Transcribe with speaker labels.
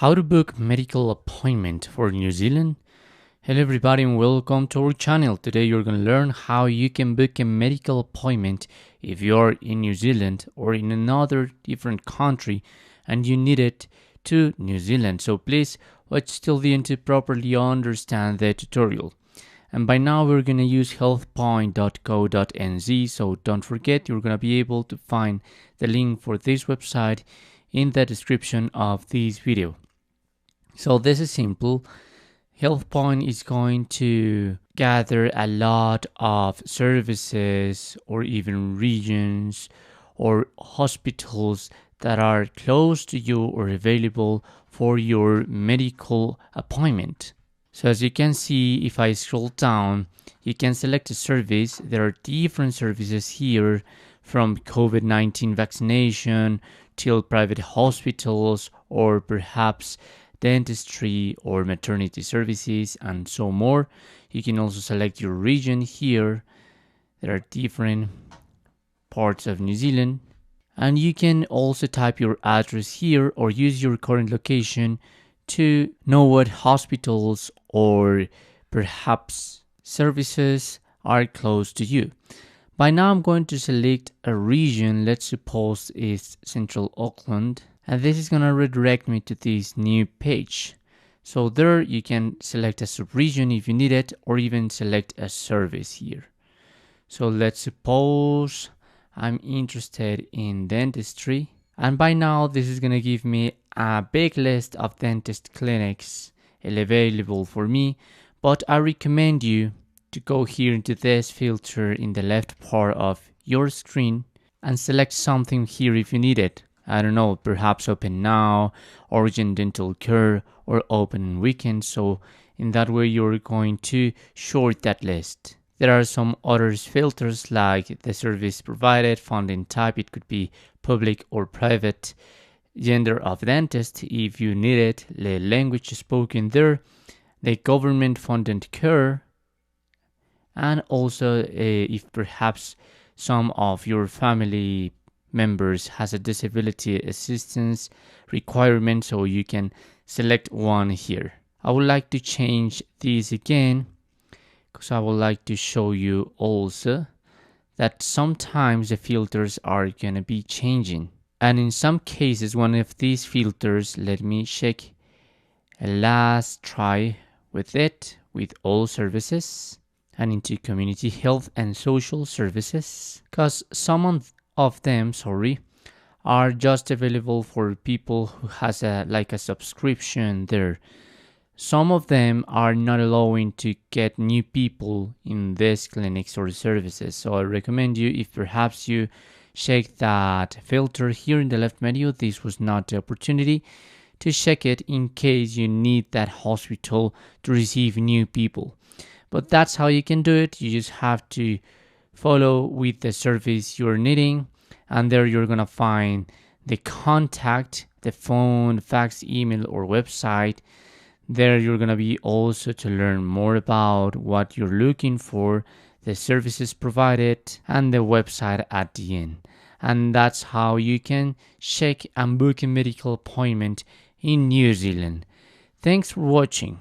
Speaker 1: How to book medical appointment for New Zealand. Hello everybody and welcome to our channel. Today you're going to learn how you can book a medical appointment if you're in New Zealand or in another different country and you need it to New Zealand. So please watch till the end to properly understand the tutorial. And by now we're going to use healthpoint.co.nz, so don't forget you're going to be able to find the link for this website in the description of this video. So this is simple. HealthPoint is going to gather a lot of services or even regions or hospitals that are close to you or available for your medical appointment. So as you can see, if I scroll down, you can select a service. There are different services here, from COVID-19 vaccination till private hospitals or perhaps dentistry or maternity services and so more. You can also select your region here. There are different parts of New Zealand, and you can also type your address here or use your current location to know what hospitals or perhaps services are close to you. By now I'm going to select a region. Let's suppose it's Central Auckland, and this is going to redirect me to this new page. So there you can select a sub-region if you need it, or even select a service here. So let's suppose I'm interested in dentistry, and by now this is going to give me a big list of dentist clinics available for me, but I recommend you to go here into this filter in the left part of your screen and select something here if you need it. I don't know, perhaps open now, urgent dental care, or open on weekends. So in that way you're going to short that list. There are some other filters like the service provided, funding type, it could be public or private, gender of dentist if you need it, the language spoken there, the government funded care, and also if perhaps some of your family members has a disability assistance requirement, so you can select one here. I would like to change this again because I would like to show you also that sometimes the filters are going to be changing, and in some cases one of these filters, let me check a last try with it, with all services and into community health and social services, because some of them are just available for people who has a subscription there. Some of them are not allowing to get new people in these clinics or services. So I recommend you, if perhaps you check that filter here in the left menu, this was not the opportunity to check it in case you need that hospital to receive new people. But that's how you can do it. You just have to follow with the service you're needing, and there you're gonna find the contact, the phone, fax, email, or website. There you're gonna be also to learn more about what you're looking for, the services provided, and the website at the end. And that's how you can check and book a medical appointment in New Zealand. Thanks for watching.